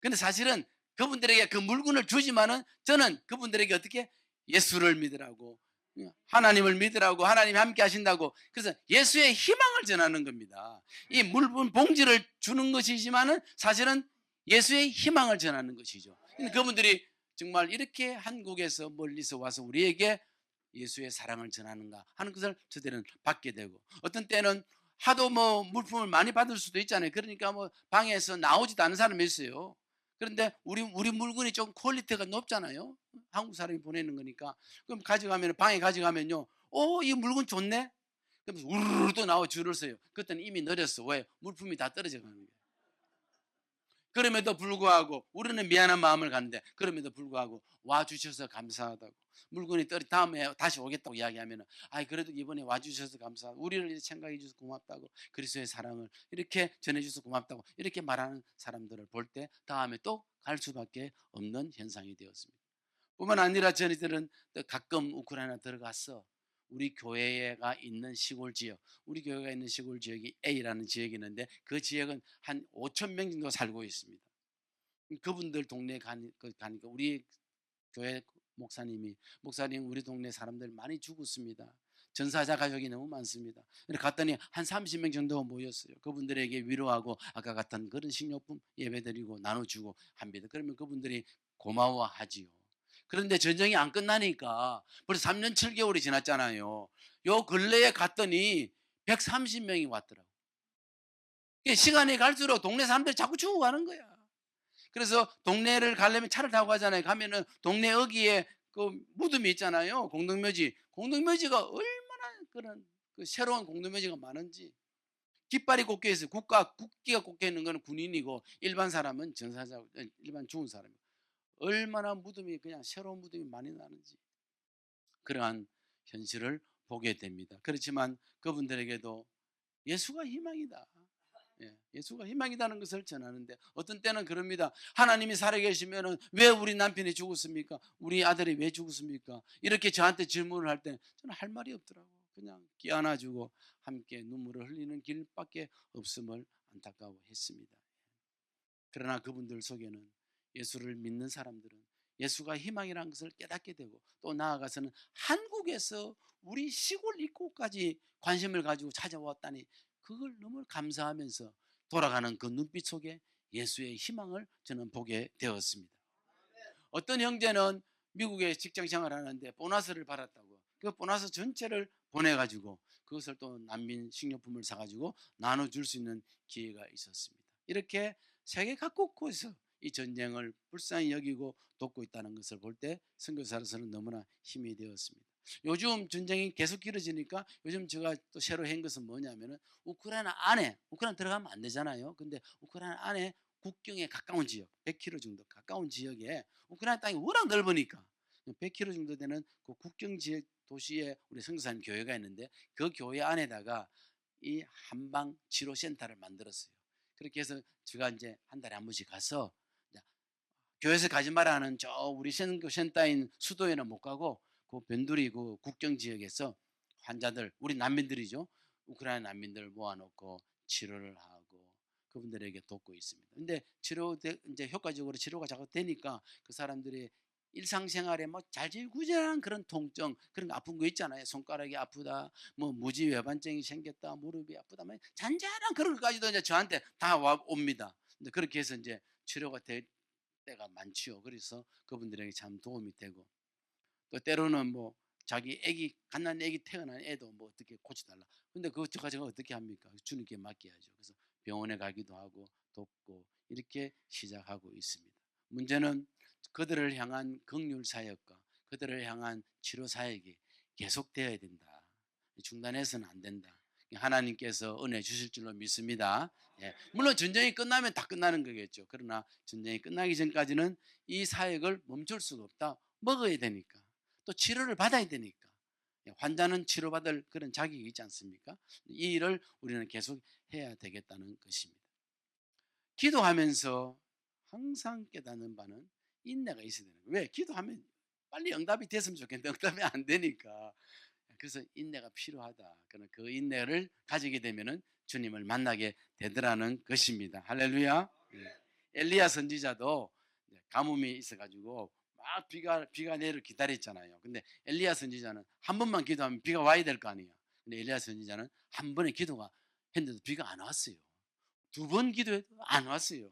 근데 사실은 그분들에게 그 물건을 주지만은 저는 그분들에게 어떻게 예수를 믿으라고, 하나님을 믿으라고, 하나님이 함께 하신다고, 그래서 예수의 희망을 전하는 겁니다. 이 물분 봉지를 주는 것이지만은 사실은 예수의 희망을 전하는 것이죠. 근데 그분들이 정말 이렇게 한국에서 멀리서 와서 우리에게 예수의 사랑을 전하는가 하는 것을 저들은 받게 되고, 어떤 때는 하도 뭐 물품을 많이 받을 수도 있잖아요. 그러니까 뭐 방에서 나오지도 않은 사람이 있어요. 그런데 우리 물건이 좀 퀄리티가 높잖아요. 한국 사람이 보내는 거니까. 그럼 가져가면, 방에 가져가면요, 이 물건 좋네. 그러면서 우르르 또 나와 줄을 서요. 그때는 이미 늦었어. 왜? 물품이 다 떨어져 가는 거예요. 그럼에도 불구하고 우리는 미안한 마음을 갖는데, 그럼에도 불구하고 와주셔서 감사하다고, 물건이 떨어 다음에 다시 오겠다고 이야기하면, 그래도 이번에 와주셔서 감사하고, 우리를 생각해 주셔서 고맙다고, 그리스도의 사랑을 이렇게 전해 주셔서 고맙다고 이렇게 말하는 사람들을 볼 때 다음에 또 갈 수밖에 없는 현상이 되었습니다. 뿐만 아니라 저희들은 또 가끔 우크라이나 들어가서 우리 교회가 있는 시골 지역, 우리 교회가 있는 시골 지역이 A라는 지역이 있는데 그 지역은 한 5천 명 정도 살고 있습니다. 그분들 동네에 가니까 우리 교회 목사님, 우리 동네 사람들 많이 죽었습니다. 전사자 가족이 너무 많습니다. 갔더니 한 30명 정도 모였어요. 그분들에게 위로하고 아까 같은 그런 식료품 예배드리고 나눠주고 합니다. 그러면 그분들이 고마워하지요. 그런데 전쟁이 안 끝나니까 벌써 3년 7개월이 지났잖아요. 요 근래에 갔더니 130명이 왔더라고요. 시간이 갈수록 동네 사람들이 자꾸 죽어가는 거야. 그래서 동네를 가려면 차를 타고 가잖아요. 가면은 동네 어귀에 그 무덤이 있잖아요. 공동묘지. 공동묘지가 얼마나 그런 그 새로운 공동묘지가 많은지. 깃발이 꽂혀 있어요. 국기가 꽂혀 있는 거는 군인이고 일반 사람은 전사자, 일반 죽은 사람이고. 얼마나 무덤이 그냥 새로운 무덤이 많이 나는지. 그러한 현실을 보게 됩니다. 그렇지만 그분들에게도 예수가 희망이다. 예수가 희망이라는 것을 전하는데, 어떤 때는 그럽니다. 하나님이 살아계시면 왜 우리 남편이 죽었습니까? 우리 아들이 왜 죽었습니까? 이렇게 저한테 질문을 할 때 저는 할 말이 없더라고. 그냥 끼안아주고 함께 눈물을 흘리는 길밖에 없음을 안타까워했습니다. 그러나 그분들 속에는 예수를 믿는 사람들은 예수가 희망이라는 것을 깨닫게 되고, 또 나아가서는 한국에서 우리 시골 이곳까지 관심을 가지고 찾아왔다니 그걸 너무 감사하면서 돌아가는 그 눈빛 속에 예수의 희망을 저는 보게 되었습니다. 어떤 형제는 미국에 직장 생활하는데 보너스를 받았다고, 그 보너스 전체를 보내가지고 그것을 또 난민 식료품을 사가지고 나눠줄 수 있는 기회가 있었습니다. 이렇게 세계 각국에서 이 전쟁을 불쌍히 여기고 돕고 있다는 것을 볼 때 선교사로서는 너무나 힘이 되었습니다. 요즘 전쟁이 계속 길어지니까 요즘 제가 또 새로 한 것은 뭐냐면은 우크라이나 들어가면 안 되잖아요. 근데 우크라이나 안에 국경에 가까운 지역, 100km 정도 가까운 지역에, 우크라이나 땅이 워낙 넓으니까 100km 정도 되는 그 국경 지역 도시에 우리 선교사님 교회가 있는데, 그 교회 안에다가 이 한방 치료 센터를 만들었어요. 그렇게 해서 제가 이제 한 달에 한 번씩 가서, 교회에서 가지 말라는 저 우리 선교 센터인 수도에는 못 가고 그 변두리 그 국경 지역에서 환자들, 우리 난민들이죠. 우크라이나 난민들 모아놓고 치료를 하고 그분들에게 돕고 있습니다. 근데 이제 효과적으로 치료가 자꾸 되니까 그 사람들이 일상생활에 뭐 잘질구질한 그런 통증, 그런 거 아픈 거 있잖아요. 손가락이 아프다, 뭐 무지외반증이 생겼다, 무릎이 아프다, 뭐 잔잔한 그런 것까지도 이제 저한테 다 옵니다. 근데 그렇게 해서 이제 치료가 될 때가 많지요. 그래서 그분들에게 참 도움이 되고, 또 때로는 뭐 자기 애기 갓난 애기 태어난 애도 뭐 어떻게 고쳐달라. 근데 그거 제가 어떻게 합니까? 주님께 맡겨야죠. 그래서 병원에 가기도 하고 돕고 이렇게 시작하고 있습니다. 문제는 그들을 향한 긍휼 사역과 그들을 향한 치료 사역이 계속되어야 된다. 중단해서는 안 된다. 하나님께서 은혜 주실 줄로 믿습니다. 예. 물론 전쟁이 끝나면 다 끝나는 거겠죠. 그러나 전쟁이 끝나기 전까지는 이 사역을 멈출 수가 없다. 먹어야 되니까. 또 치료를 받아야 되니까. 예, 환자는 치료받을 그런 자격이 있지 않습니까? 이 일을 우리는 계속 해야 되겠다는 것입니다. 기도하면서 항상 깨닫는 바는 인내가 있어야 되는 거예요. 왜? 기도하면 빨리 응답이 됐으면 좋겠는데 응답이 안 되니까. 그래서 인내가 필요하다. 그 인내를 가지게 되면은 주님을 만나게 되더라는 것입니다. 할렐루야. 엘리야 선지자도 가뭄이 있어가지고 막 비가 내리를 기다렸잖아요. 근데 엘리야 선지자는 한 번만 기도하면 비가 와야 될 거 아니에요. 근데 엘리야 선지자는 한 번의 기도가 했는데도 비가 안 왔어요. 두 번 기도해도 안 왔어요.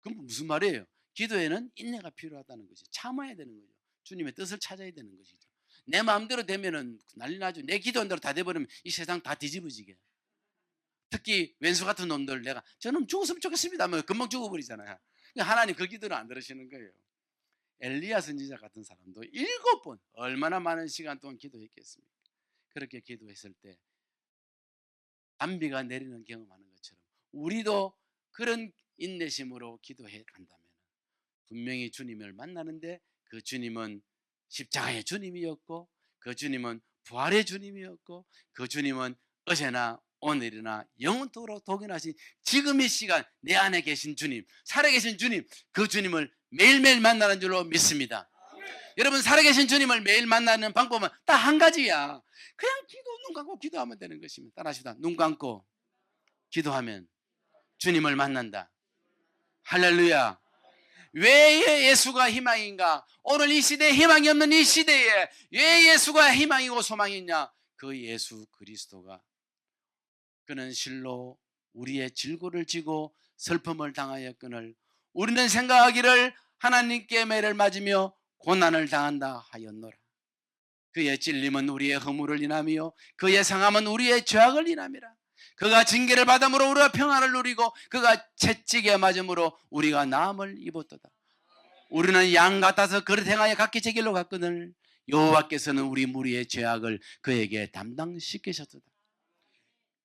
그럼 무슨 말이에요? 기도에는 인내가 필요하다는 거죠. 참아야 되는 거죠. 주님의 뜻을 찾아야 되는 것이죠. 내 마음대로 되면은 난리 나죠. 내 기도한 대로 다 돼버리면 이 세상 다 뒤집어지게. 특히 왼수 같은 놈들 저는 죽었으면 좋겠습니다 하면 금방 죽어버리잖아요. 하나님 그 기도를 안 들으시는 거예요. 엘리야 선지자 같은 사람도 7번 얼마나 많은 시간 동안 기도했겠습니까? 그렇게 기도했을 때 단비가 내리는 경험하는 것처럼 우리도 그런 인내심으로 기도해 간다면 분명히 주님을 만나는데 그 주님은 십자가의 주님이었고 그 주님은 부활의 주님이었고 그 주님은 어제나 오늘이나 영원토록 동일하신 지금 이 시간 내 안에 계신 주님, 살아계신 주님, 그 주님을 매일매일 만나는 줄로 믿습니다. 여러분, 살아계신 주님을 매일 만나는 방법은 딱 한 가지야. 그냥 눈 감고 기도하면 되는 것입니다. 따라하시다. 눈 감고 기도하면 주님을 만난다. 할렐루야. 왜 예수가 희망인가? 오늘 이 시대에 희망이 없는 이 시대에 왜 예수가 희망이고 소망이냐? 그 예수 그리스도가 그는 실로 우리의 질고를 지고 슬픔을 당하였거늘 우리는 생각하기를 하나님께 매를 맞으며 고난을 당한다 하였노라. 그의 찔림은 우리의 허물을 인하며 그의 상함은 우리의 죄악을 인함이라. 그가 징계를 받음으로 우리가 평안을 누리고 그가 채찍에 맞음으로 우리가 나음을 입었도다. 우리는 양 같아서 그릇 행하여 각기 제 길로 갔거늘 여호와께서는 우리 무리의 죄악을 그에게 담당시키셨도다.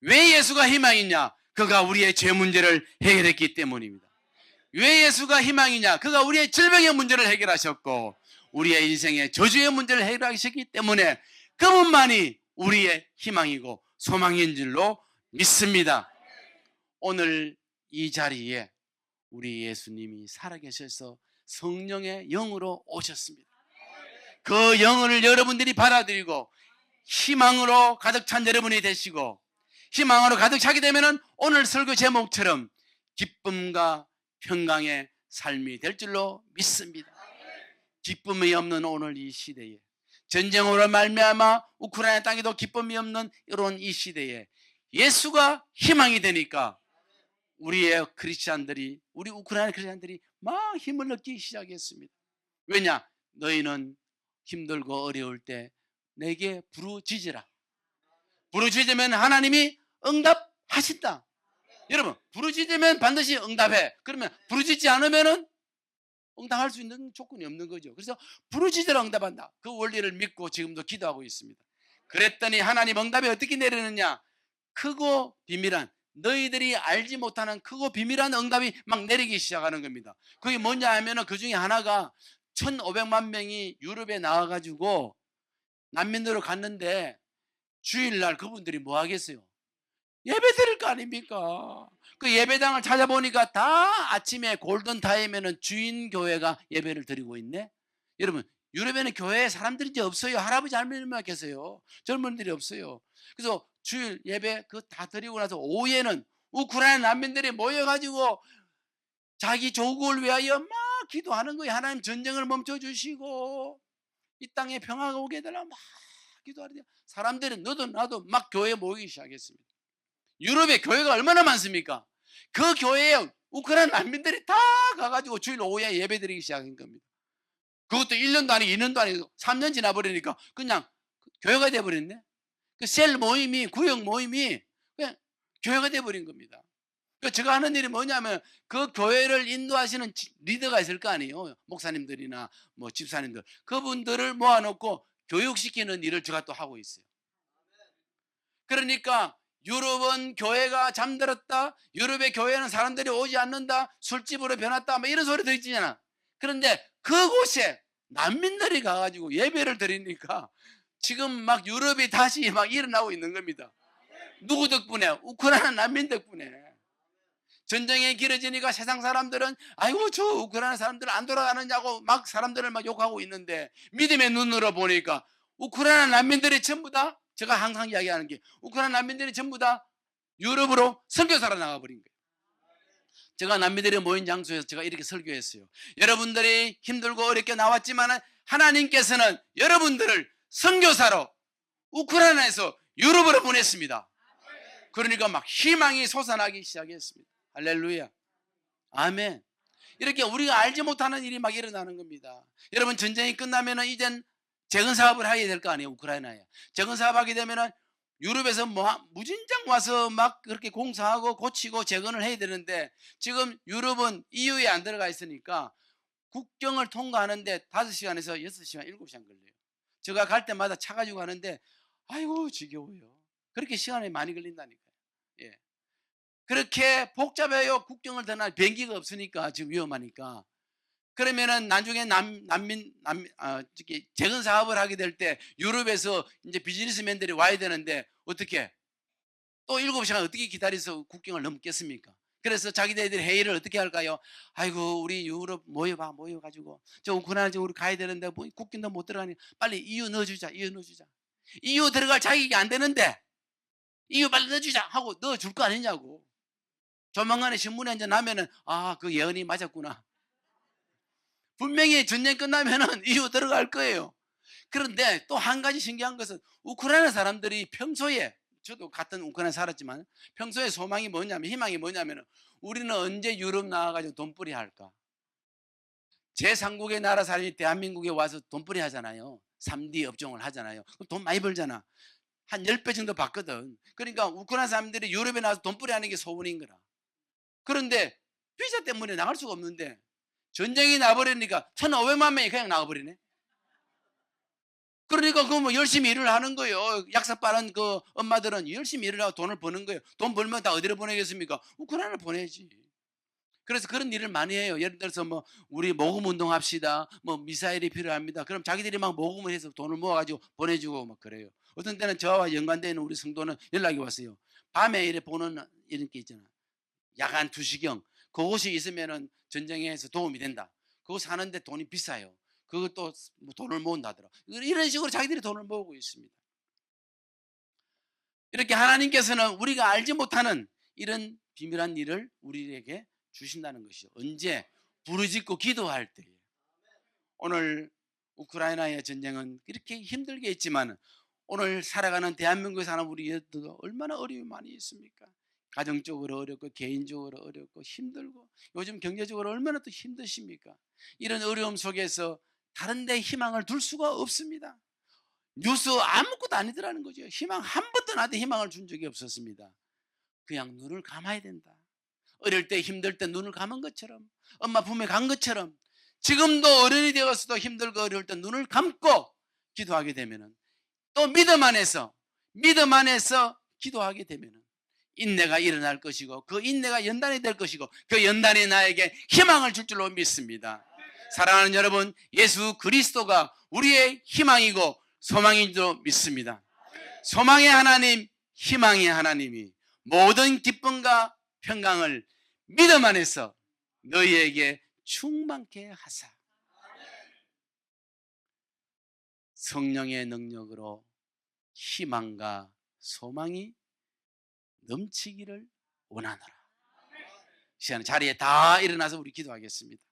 왜 예수가 희망이냐? 그가 우리의 죄 문제를 해결했기 때문입니다. 왜 예수가 희망이냐? 그가 우리의 질병의 문제를 해결하셨고 우리의 인생의 저주의 문제를 해결하셨기 때문에 그분만이 우리의 희망이고 소망인 줄로 믿습니다. 오늘 이 자리에 우리 예수님이 살아계셔서 성령의 영으로 오셨습니다. 그 영을 여러분들이 받아들이고 희망으로 가득 찬 여러분이 되시고 희망으로 가득 차게 되면 오늘 설교 제목처럼 기쁨과 평강의 삶이 될 줄로 믿습니다. 기쁨이 없는 오늘 이 시대에 전쟁으로 말미암아 우크라이나 땅에도 기쁨이 없는 이런 이 시대에 예수가 희망이 되니까 우리의 크리스찬들이 우리 우크라이나 크리스찬들이 막 힘을 얻기 시작했습니다. 왜냐? 너희는 힘들고 어려울 때 내게 부르짖으라. 부르짖으면 하나님이 응답하신다. 여러분, 부르짖으면 반드시 응답해. 그러면 부르짖지 않으면은 응답할 수 있는 조건이 없는 거죠. 그래서 부르짖으라 응답한다. 그 원리를 믿고 지금도 기도하고 있습니다. 그랬더니 하나님 응답이 어떻게 내리느냐? 크고 비밀한 너희들이 알지 못하는 크고 비밀한 응답이 막 내리기 시작하는 겁니다. 그게 뭐냐 하면은 그 중에 하나가 1,500만 명이 유럽에 나와가지고 난민으로 갔는데 주일날 그분들이 뭐 하겠어요? 예배 드릴 거 아닙니까? 그 예배당을 찾아보니까 다 아침에 골든타임에는 주인 교회가 예배를 드리고 있네. 여러분, 유럽에는 교회에 사람들이 이제 없어요. 할아버지 할머니만 계세요. 젊은이들이 없어요. 그래서 주일 예배 그 다 드리고 나서 오후에는 우크라이나 난민들이 모여가지고 자기 조국을 위하여 막 기도하는 거예요. 하나님 전쟁을 멈춰주시고 이 땅에 평화가 오게 해달라 막 기도하는데 사람들은 너도 나도 막 교회에 모이기 시작했습니다. 유럽에 교회가 얼마나 많습니까? 그 교회에 우크라이나 난민들이 다 가가지고 주일 오후에 예배드리기 시작한 겁니다. 그것도 1년도 아니고 2년도 아니고 3년 지나버리니까 그냥 교회가 돼버렸네. 그 셀 모임이, 구역 모임이 그냥 교회가 돼버린 겁니다. 그 제가 하는 일이 뭐냐면 그 교회를 인도하시는 리더가 있을 거 아니에요. 목사님들이나 뭐 집사님들. 그분들을 모아놓고 교육시키는 일을 제가 또 하고 있어요. 그러니까 유럽은 교회가 잠들었다. 유럽의 교회는 사람들이 오지 않는다. 술집으로 변했다. 뭐 이런 소리 들리잖아. 그런데 그곳에 난민들이 가가지고 예배를 드리니까 지금 막 유럽이 다시 막 일어나고 있는 겁니다. 누구 덕분에? 우크라이나 난민 덕분에. 전쟁이 길어지니까 세상 사람들은 아이고 저 우크라이나 사람들 안 돌아가느냐고 막 사람들을 막 욕하고 있는데 믿음의 눈으로 보니까 우크라이나 난민들이 전부 다 제가 항상 이야기하는 게 우크라이나 난민들이 전부 다 유럽으로 선교사로 나가버린 거예요. 제가 난민들이 모인 장소에서 제가 이렇게 설교했어요. 여러분들이 힘들고 어렵게 나왔지만 하나님께서는 여러분들을 선교사로 우크라이나에서 유럽으로 보냈습니다. 그러니까 막 희망이 솟아나기 시작했습니다. 할렐루야. 아멘. 이렇게 우리가 알지 못하는 일이 막 일어나는 겁니다. 여러분 전쟁이 끝나면은 이젠 재건 사업을 하게 될 거 아니에요. 우크라이나에. 재건 사업 하게 되면은 유럽에서 무진장 와서 막 그렇게 공사하고 고치고 재건을 해야 되는데 지금 유럽은 EU에 안 들어가 있으니까 국경을 통과하는데 5시간에서 6시간, 7시간 걸려요. 제가 갈 때마다 차 가지고 가는데 아이고 지겨워요. 그렇게 시간이 많이 걸린다니까요. 예. 그렇게 복잡해요. 국경을 떠나 비행기가 없으니까 지금 위험하니까. 그러면은 나중에 재건 사업을 하게 될 때 유럽에서 이제 비즈니스맨들이 와야 되는데 어떻게 또 7시간 어떻게 기다려서 국경을 넘겠습니까? 그래서 자기들이 회의를 어떻게 할까요? 아이고 우리 유럽 모여가지고 저 우크라이나 우리 가야 되는데 뭐 국경도 못 들어가니 빨리 EU 넣어주자. EU 들어갈 자격이 안 되는데 EU 빨리 넣어주자 하고 넣어줄 거 아니냐고. 조만간에 신문에 이제 나면은 그 예언이 맞았구나. 분명히 전쟁 끝나면은 EU 들어갈 거예요. 그런데 또 한 가지 신기한 것은 우크라이나 사람들이 평소에 저도 같은 우크라이나 살았지만 평소에 소망이 뭐냐면 희망이 뭐냐면 우리는 언제 유럽 나와가지고 돈벌이 할까? 제3국의 나라 사람이 대한민국에 와서 돈벌이 하잖아요. 3D 업종을 하잖아요. 그럼 돈 많이 벌잖아. 한 10배 정도 받거든. 그러니까 우크라이나 사람들이 유럽에 나와서 돈벌이 하는 게 소원인 거라. 그런데 비자 때문에 나갈 수가 없는데 전쟁이 나버리니까 1,500만 명이 그냥 나가버리네. 그러니까 그 뭐 열심히 일을 하는 거예요. 약사 빠른 그 엄마들은 열심히 일을 하고 돈을 버는 거예요. 돈 벌면 다 어디로 보내겠습니까? 우크라이나를 보내지. 그래서 그런 일을 많이 해요. 예를 들어서 뭐 우리 모금 운동 합시다. 뭐 미사일이 필요합니다. 그럼 자기들이 막 모금을 해서 돈을 모아가지고 보내주고 막 그래요. 어떤 때는 저와 연관되어 있는 우리 성도는 연락이 왔어요. 밤에 이래 보는 이런 게 있잖아. 야간 투시경. 그곳이 있으면은 전쟁에서 도움이 된다. 그거 사는데 돈이 비싸요. 그것도 뭐 돈을 모은다더라. 이런 식으로 자기들이 돈을 모으고 있습니다. 이렇게 하나님께서는 우리가 알지 못하는 이런 비밀한 일을 우리에게 주신다는 것이죠. 언제? 부르짖고 기도할 때에. 오늘 우크라이나의 전쟁은 이렇게 힘들게 있지만 오늘 살아가는 대한민국에 사는 우리 여러분도 얼마나 어려움이 많이 있습니까? 가정적으로 어렵고 개인적으로 어렵고 힘들고 요즘 경제적으로 얼마나 또 힘드십니까? 이런 어려움 속에서 다른 데 희망을 둘 수가 없습니다. 뉴스 아무것도 아니더라는 거죠. 희망 한 번도 나한테 희망을 준 적이 없었습니다. 그냥 눈을 감아야 된다. 어릴 때 힘들 때 눈을 감은 것처럼 엄마 품에 간 것처럼 지금도 어른이 되어서도 힘들고 어려울 때 눈을 감고 기도하게 되면은 또 믿음 안에서 기도하게 되면은 인내가 일어날 것이고 그 인내가 연단이 될 것이고 그 연단이 나에게 희망을 줄 줄로 믿습니다. 사랑하는 여러분, 예수 그리스도가 우리의 희망이고 소망인 줄 믿습니다. 소망의 하나님, 희망의 하나님이 모든 기쁨과 평강을 믿음 안에서 너희에게 충만케 하사 성령의 능력으로 희망과 소망이 넘치기를 원하노라. 시간 자리에 다 일어나서 우리 기도하겠습니다.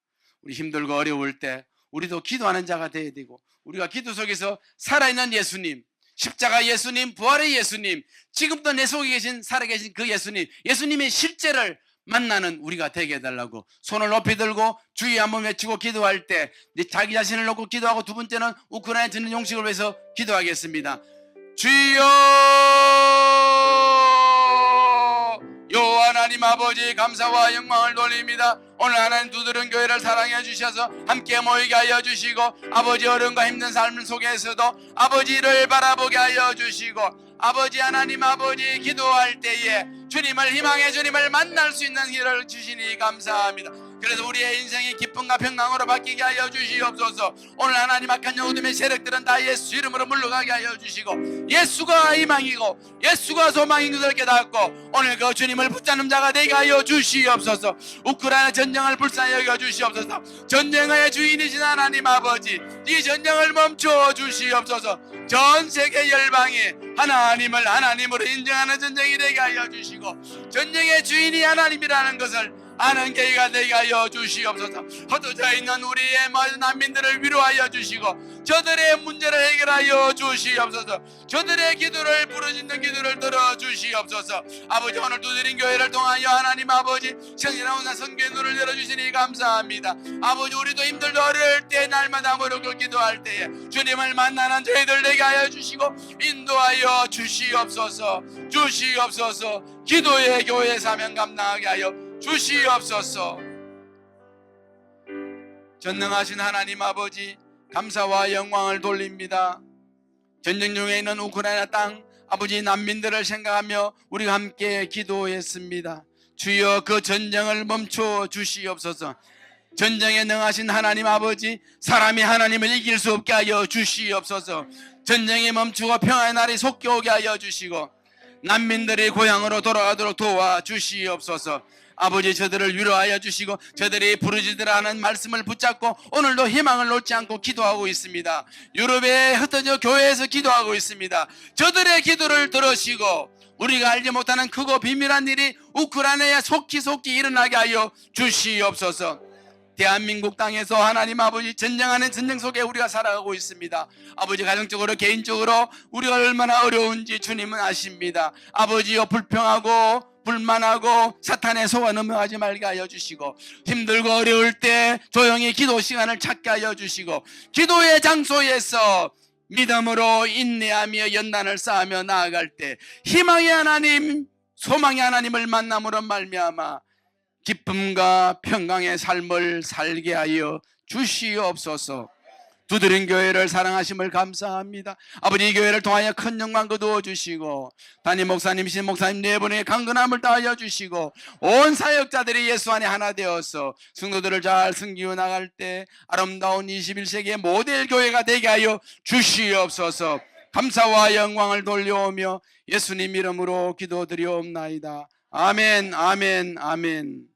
우리 힘들고 어려울 때 우리도 기도하는 자가 되어야 되고 우리가 기도 속에서 살아있는 예수님, 십자가 예수님, 부활의 예수님, 지금도 내 속에 계신 살아계신 그 예수님의 실제를 만나는 우리가 되게 해달라고 손을 높이 들고 주의 한번 외치고 기도할 때 자기 자신을 놓고 기도하고, 두 번째는 우크라이나 전쟁 종식을 위해서 기도하겠습니다. 주여, 여호와 하나님 아버지, 감사와 영광을 돌립니다. 오늘 하나님 두드러운 교회를 사랑해 주셔서 함께 모이게 하여 주시고, 아버지 어려움과 힘든 삶 속에서도 아버지를 바라보게 하여 주시고, 아버지 하나님 아버지 기도할 때에 주님을 희망해 주님을 만날 수 있는 길을 주시니 감사합니다. 그래서 우리의 인생이 기쁨과 평강으로 바뀌게 하여 주시옵소서. 오늘 하나님 악한 어둠의 세력들은 다 예수 이름으로 물러가게 하여 주시고, 예수가 희망이고 예수가 소망인 것을 깨닫고 오늘 그 주님을 붙잡는 자가 되게 하여 주시옵소서. 우크라이나 전쟁을 불쌍히 여겨 주시옵소서. 전쟁의 주인이신 하나님 아버지, 이 전쟁을 멈춰 주시옵소서. 전 세계 열방이 하나님을 하나님으로 인정하는 전쟁이 되게 하여 주시고, 전쟁의 주인이 하나님이라는 것을 아는 계기가 되게 하여 주시옵소서. 흩어져 있는 우리의 모든 난민들을 위로하여 주시고, 저들의 문제를 해결하여 주시옵소서. 저들의 기도를 부르짖는 기도를 들어주시옵소서. 아버지, 오늘 두드린 교회를 통하여 하나님 아버지 성실한 선교의 눈을 열어주시니 감사합니다. 아버지, 우리도 힘들도 어려울 때 날마다 무릎을 기도할 때에 주님을 만나는 저희들 되게 하여 주시고 인도하여 주시옵소서. 주시옵소서. 기도의 교회 사명 감당하게 하여 주시옵소서. 전능하신 하나님 아버지, 감사와 영광을 돌립니다. 전쟁 중에 있는 우크라이나 땅 아버지 난민들을 생각하며 우리가 함께 기도했습니다. 주여, 그 전쟁을 멈춰 주시옵소서. 전쟁에 능하신 하나님 아버지, 사람이 하나님을 이길 수 없게 하여 주시옵소서. 전쟁이 멈추고 평화의 날이 속히 오게 하여 주시고 난민들이 고향으로 돌아가도록 도와주시옵소서. 아버지, 저들을 위로하여 주시고 저들이 부르짖으라는 말씀을 붙잡고 오늘도 희망을 놓지 않고 기도하고 있습니다. 유럽에 흩어져 교회에서 기도하고 있습니다. 저들의 기도를 들으시고 우리가 알지 못하는 크고 비밀한 일이 우크라이나에 속히 일어나게 하여 주시옵소서. 대한민국 땅에서 하나님 아버지 전쟁하는 전쟁 속에 우리가 살아가고 있습니다. 아버지, 가정적으로 개인적으로 우리가 얼마나 어려운지 주님은 아십니다. 아버지여, 불평하고 불만하고 사탄의 속아 넘어가지 말게 하여 주시고, 힘들고 어려울 때 조용히 기도 시간을 찾게 하여 주시고, 기도의 장소에서 믿음으로 인내하며 연단을 쌓으며 나아갈 때 희망의 하나님, 소망의 하나님을 만남으로 말미암아 기쁨과 평강의 삶을 살게 하여 주시옵소서. 두드린 교회를 사랑하심을 감사합니다. 아버지, 이 교회를 통하여 큰 영광 거두어 주시고 담임 목사님, 신목사님 네 분의 강건함을 다하여 주시고 온 사역자들이 예수 안에 하나 되어서 성도들을 잘 섬기어 나갈 때 아름다운 21세기의 모델 교회가 되게 하여 주시옵소서. 감사와 영광을 돌려오며 예수님 이름으로 기도드리옵나이다. 아멘, 아멘, 아멘.